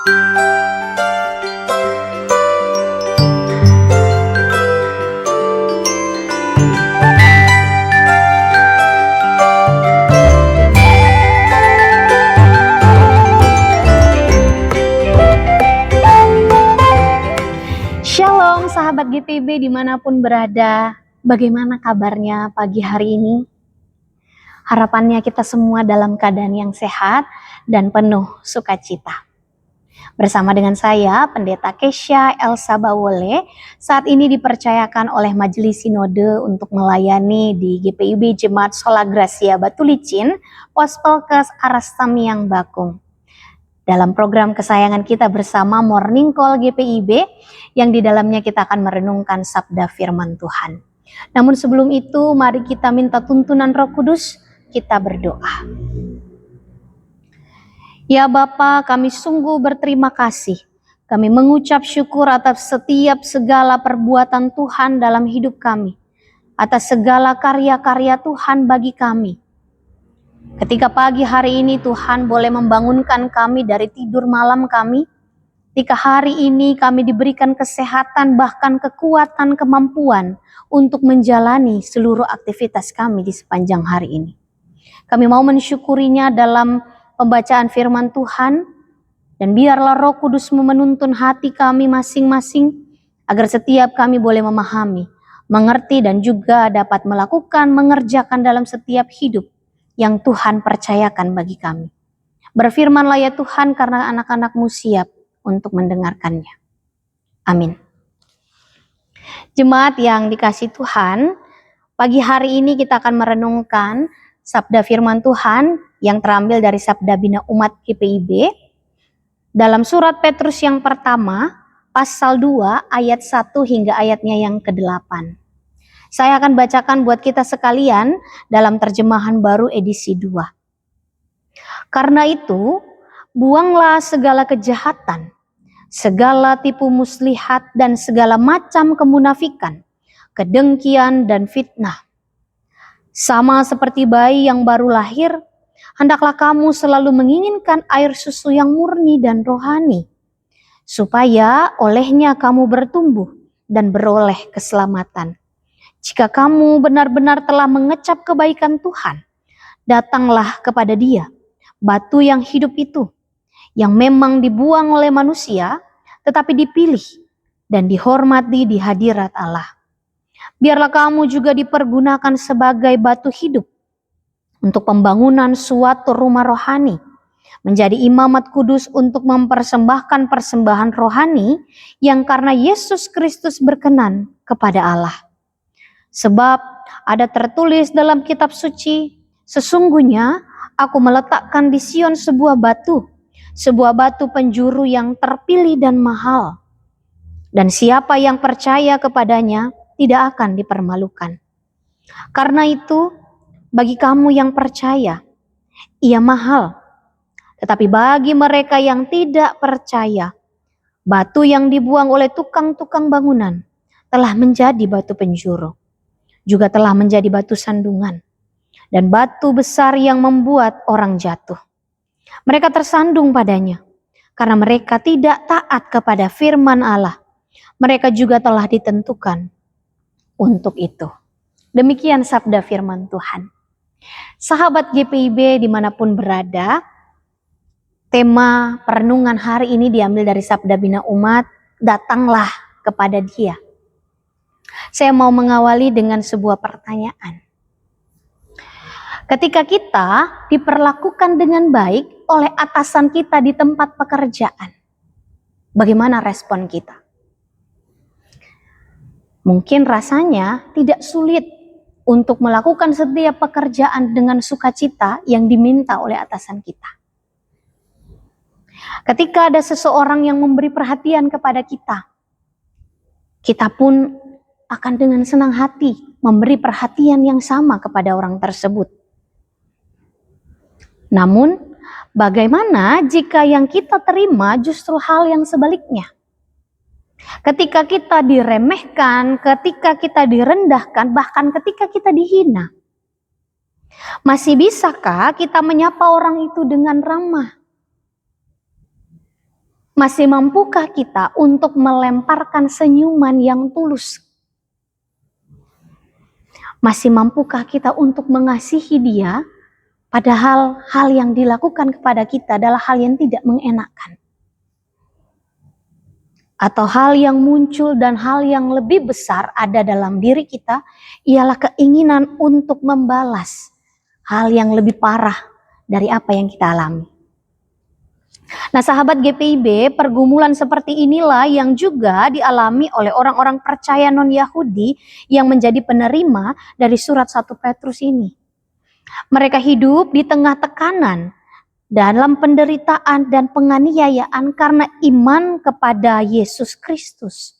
Shalom sahabat GPIB dimanapun berada, bagaimana kabarnya pagi hari ini? Harapannya kita semua dalam keadaan yang sehat dan penuh sukacita. Bersama dengan saya, Pendeta Kesha Elsa Bawole, saat ini dipercayakan oleh Majelis Sinode untuk melayani di GPIB Jemaat Sola Gracia Batu Licin, Pospelkes Aras Tamiang Bakung. Dalam program kesayangan kita bersama Morning Call GPIB, yang di dalamnya kita akan merenungkan sabda firman Tuhan. Namun sebelum itu, mari kita minta tuntunan Roh Kudus, kita berdoa. Ya Bapa, kami sungguh berterima kasih. Kami mengucap syukur atas setiap segala perbuatan Tuhan dalam hidup kami, atas segala karya-karya Tuhan bagi kami. Ketika pagi hari ini Tuhan boleh membangunkan kami dari tidur malam kami, ketika hari ini kami diberikan kesehatan bahkan kekuatan kemampuan untuk menjalani seluruh aktivitas kami di sepanjang hari ini. Kami mau mensyukurinya dalam pembacaan firman Tuhan, dan biarlah Roh Kudus menuntun hati kami masing-masing agar setiap kami boleh memahami, mengerti dan juga dapat melakukan, mengerjakan dalam setiap hidup yang Tuhan percayakan bagi kami. Berfirmanlah ya Tuhan, karena anak-anak-Mu siap untuk mendengarkannya. Amin. Jemaat yang dikasihi Tuhan, pagi hari ini kita akan merenungkan sabda firman Tuhan yang terambil dari sabda bina umat GPIB dalam surat Petrus yang pertama, pasal 2 ayat 1 hingga ayatnya yang ke-8. Saya akan bacakan buat kita sekalian dalam terjemahan baru edisi 2. Karena itu, buanglah segala kejahatan, segala tipu muslihat dan segala macam kemunafikan, kedengkian dan fitnah. Sama seperti bayi yang baru lahir, hendaklah kamu selalu menginginkan air susu yang murni dan rohani, supaya olehnya kamu bertumbuh dan beroleh keselamatan. Jika kamu benar-benar telah mengecap kebaikan Tuhan, datanglah kepada Dia, batu yang hidup itu, yang memang dibuang oleh manusia, tetapi dipilih dan dihormati di hadirat Allah. Biarlah kamu juga dipergunakan sebagai batu hidup untuk pembangunan suatu rumah rohani, menjadi imamat kudus untuk mempersembahkan persembahan rohani yang karena Yesus Kristus berkenan kepada Allah. Sebab ada tertulis dalam kitab suci, sesungguhnya aku meletakkan di Sion sebuah batu penjuru yang terpilih dan mahal. Dan siapa yang percaya kepadanya tidak akan dipermalukan. Karena itu, bagi kamu yang percaya, ia mahal. Tetapi bagi mereka yang tidak percaya, batu yang dibuang oleh tukang-tukang bangunan telah menjadi batu penjuru, juga telah menjadi batu sandungan, dan batu besar yang membuat orang jatuh. Mereka tersandung padanya, karena mereka tidak taat kepada firman Allah. Mereka juga telah ditentukan untuk itu. Demikian sabda firman Tuhan. Sahabat GPIB dimanapun berada, tema perenungan hari ini diambil dari sabda bina umat, datanglah kepada Dia. Saya mau mengawali dengan sebuah pertanyaan. Ketika kita diperlakukan dengan baik oleh atasan kita di tempat pekerjaan, bagaimana respon kita? Mungkin rasanya tidak sulit untuk melakukan setiap pekerjaan dengan sukacita yang diminta oleh atasan kita. Ketika ada seseorang yang memberi perhatian kepada kita, kita pun akan dengan senang hati memberi perhatian yang sama kepada orang tersebut. Namun, bagaimana jika yang kita terima justru hal yang sebaliknya? Ketika kita diremehkan, ketika kita direndahkan, bahkan ketika kita dihina, masih bisakah kita menyapa orang itu dengan ramah? Masih mampukah kita untuk melemparkan senyuman yang tulus? Masih mampukah kita untuk mengasihi dia, padahal hal yang dilakukan kepada kita adalah hal yang tidak mengenakan? Atau hal yang muncul dan hal yang lebih besar ada dalam diri kita, ialah keinginan untuk membalas hal yang lebih parah dari apa yang kita alami. Nah, sahabat GPIB, pergumulan seperti inilah yang juga dialami oleh orang-orang percaya non-Yahudi yang menjadi penerima dari surat 1 Petrus ini. Mereka hidup di tengah tekanan, dalam penderitaan dan penganiayaan karena iman kepada Yesus Kristus.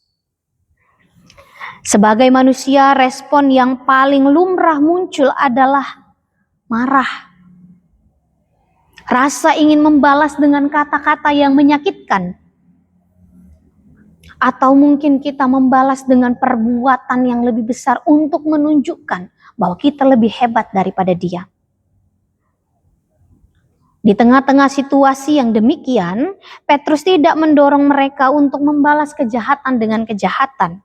Sebagai manusia, respon yang paling lumrah muncul adalah marah. Rasa ingin membalas dengan kata-kata yang menyakitkan. Atau mungkin kita membalas dengan perbuatan yang lebih besar untuk menunjukkan bahwa kita lebih hebat daripada dia. Di tengah-tengah situasi yang demikian, Petrus tidak mendorong mereka untuk membalas kejahatan dengan kejahatan.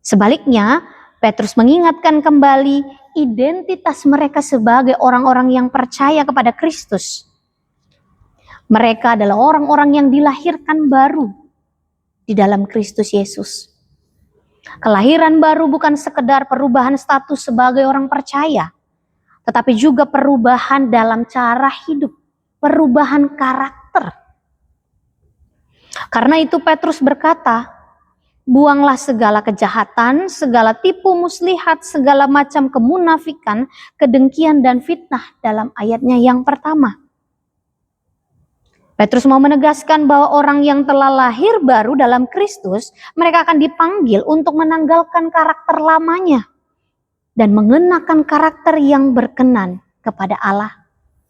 Sebaliknya, Petrus mengingatkan kembali identitas mereka sebagai orang-orang yang percaya kepada Kristus. Mereka adalah orang-orang yang dilahirkan baru di dalam Kristus Yesus. Kelahiran baru bukan sekedar perubahan status sebagai orang percaya, tetapi juga perubahan dalam cara hidup, perubahan karakter. Karena itu Petrus berkata, buanglah segala kejahatan, segala tipu muslihat, segala macam kemunafikan, kedengkian dan fitnah dalam ayatnya yang pertama. Petrus mau menegaskan bahwa orang yang telah lahir baru dalam Kristus, mereka akan dipanggil untuk menanggalkan karakter lamanya dan mengenakan karakter yang berkenan kepada Allah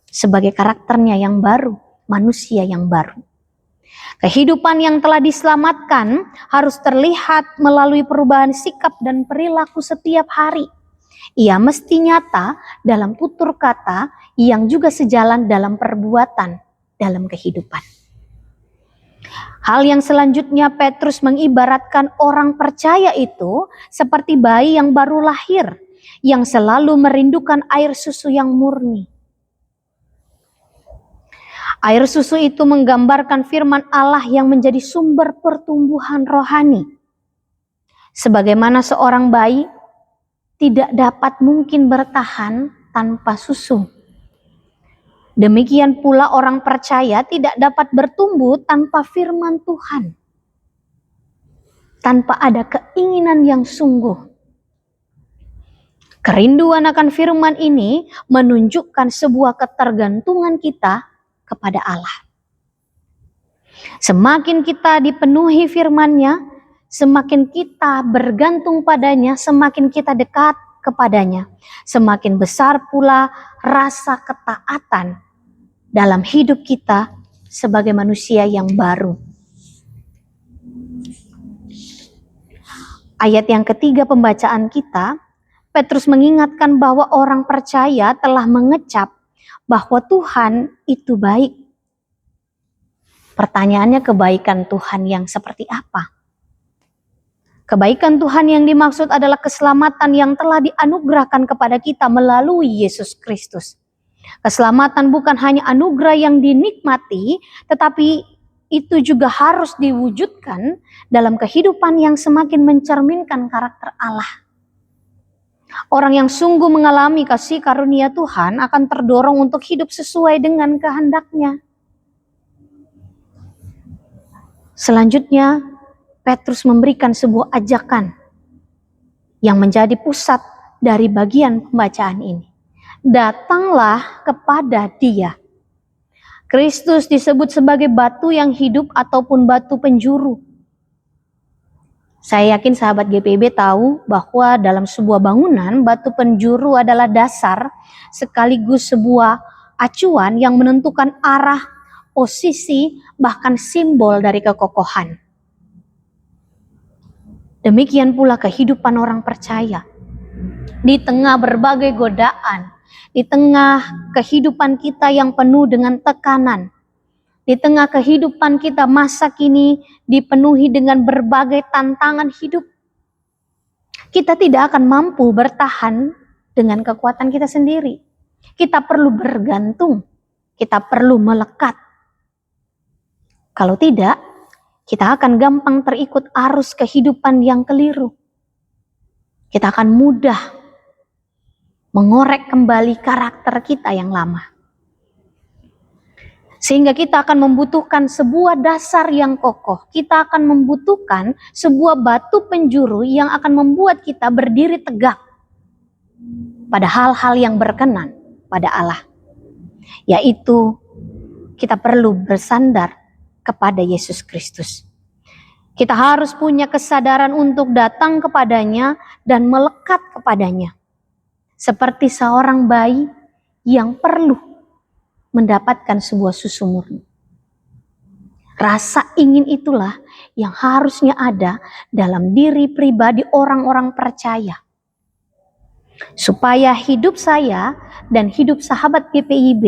sebagai karakternya yang baru, manusia yang baru. Kehidupan yang telah diselamatkan harus terlihat melalui perubahan sikap dan perilaku setiap hari. Ia mesti nyata dalam tutur kata yang juga sejalan dalam perbuatan dalam kehidupan. Hal yang selanjutnya, Petrus mengibaratkan orang percaya itu seperti bayi yang baru lahir, yang selalu merindukan air susu yang murni. Air susu itu menggambarkan firman Allah yang menjadi sumber pertumbuhan rohani. Sebagaimana seorang bayi tidak dapat mungkin bertahan tanpa susu, demikian pula orang percaya tidak dapat bertumbuh tanpa firman Tuhan, tanpa ada keinginan yang sungguh. Kerinduan akan firman ini menunjukkan sebuah ketergantungan kita kepada Allah. Semakin kita dipenuhi firman-Nya, semakin kita bergantung padanya, semakin kita dekat kepadanya, semakin besar pula rasa ketaatan dalam hidup kita sebagai manusia yang baru. Ayat yang ketiga pembacaan kita, Petrus mengingatkan bahwa orang percaya telah mengecap bahwa Tuhan itu baik. Pertanyaannya, kebaikan Tuhan yang seperti apa? Kebaikan Tuhan yang dimaksud adalah keselamatan yang telah dianugerahkan kepada kita melalui Yesus Kristus. Keselamatan bukan hanya anugerah yang dinikmati, tetapi itu juga harus diwujudkan dalam kehidupan yang semakin mencerminkan karakter Allah. Orang yang sungguh mengalami kasih karunia Tuhan akan terdorong untuk hidup sesuai dengan kehendak-Nya. Selanjutnya, Petrus memberikan sebuah ajakan yang menjadi pusat dari bagian pembacaan ini. Datanglah kepada Dia. Kristus disebut sebagai batu yang hidup ataupun batu penjuru. Saya yakin sahabat GPIB tahu bahwa dalam sebuah bangunan, batu penjuru adalah dasar sekaligus sebuah acuan yang menentukan arah, posisi, bahkan simbol dari kekokohan. Demikian pula kehidupan orang percaya. Di tengah berbagai godaan, di tengah kehidupan kita yang penuh dengan tekanan, Di tengah kehidupan kita masa kini dipenuhi dengan berbagai tantangan hidup, kita tidak akan mampu bertahan dengan kekuatan kita sendiri. Kita perlu bergantung, kita perlu melekat. Kalau tidak, kita akan gampang terikut arus kehidupan yang keliru. Kita akan mudah mengorek kembali karakter kita yang lama. Sehingga kita akan membutuhkan sebuah dasar yang kokoh. Kita akan membutuhkan sebuah batu penjuru yang akan membuat kita berdiri tegak pada hal-hal yang berkenan pada Allah. Yaitu kita perlu bersandar kepada Yesus Kristus. Kita harus punya kesadaran untuk datang kepadanya dan melekat kepadanya. Seperti seorang bayi yang perlu mendapatkan sebuah susu murni. Rasa ingin itulah yang harusnya ada dalam diri pribadi orang-orang percaya. Supaya hidup saya dan hidup sahabat GPIB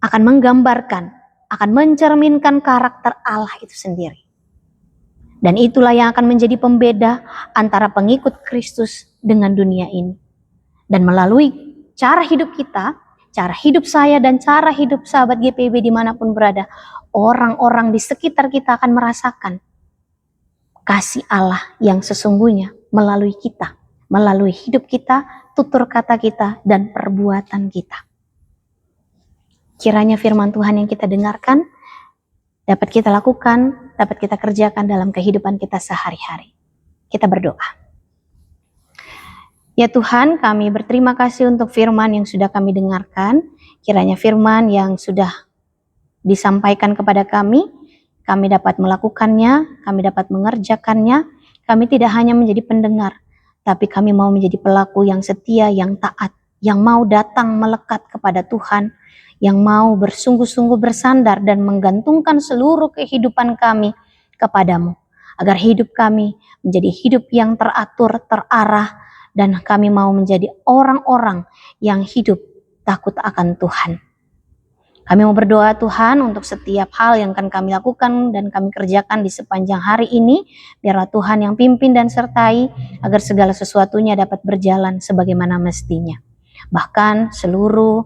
akan menggambarkan, akan mencerminkan karakter Allah itu sendiri. Dan itulah yang akan menjadi pembeda antara pengikut Kristus dengan dunia ini. Dan melalui cara hidup kita, cara hidup saya dan cara hidup sahabat GPIB dimanapun berada, orang-orang di sekitar kita akan merasakan kasih Allah yang sesungguhnya melalui kita, melalui hidup kita, tutur kata kita, dan perbuatan kita. Kiranya firman Tuhan yang kita dengarkan dapat kita lakukan, dapat kita kerjakan dalam kehidupan kita sehari-hari. Kita berdoa. Ya Tuhan, kami berterima kasih untuk firman yang sudah kami dengarkan. Kiranya firman yang sudah disampaikan kepada kami dapat melakukannya, kami dapat mengerjakannya. Kami tidak hanya menjadi pendengar, tapi kami mau menjadi pelaku yang setia, yang taat, yang mau datang melekat kepada Tuhan, yang mau bersungguh-sungguh bersandar dan menggantungkan seluruh kehidupan kami kepadamu. Agar hidup kami menjadi hidup yang teratur, terarah, dan kami mau menjadi orang-orang yang hidup takut akan Tuhan. Kami mau berdoa Tuhan untuk setiap hal yang akan kami lakukan dan kami kerjakan di sepanjang hari ini. Biarlah Tuhan yang pimpin dan sertai agar segala sesuatunya dapat berjalan sebagaimana mestinya. Bahkan seluruh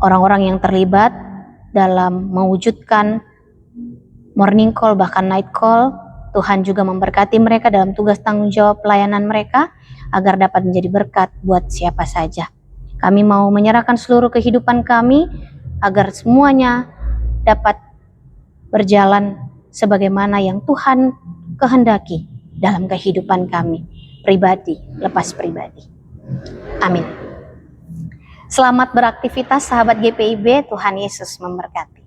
orang-orang yang terlibat dalam mewujudkan morning call bahkan night call, Tuhan juga memberkati mereka dalam tugas tanggung jawab pelayanan mereka agar dapat menjadi berkat buat siapa saja. Kami mau menyerahkan seluruh kehidupan kami agar semuanya dapat berjalan sebagaimana yang Tuhan kehendaki dalam kehidupan kami, pribadi lepas pribadi. Amin. Selamat beraktivitas sahabat GPIB, Tuhan Yesus memberkati.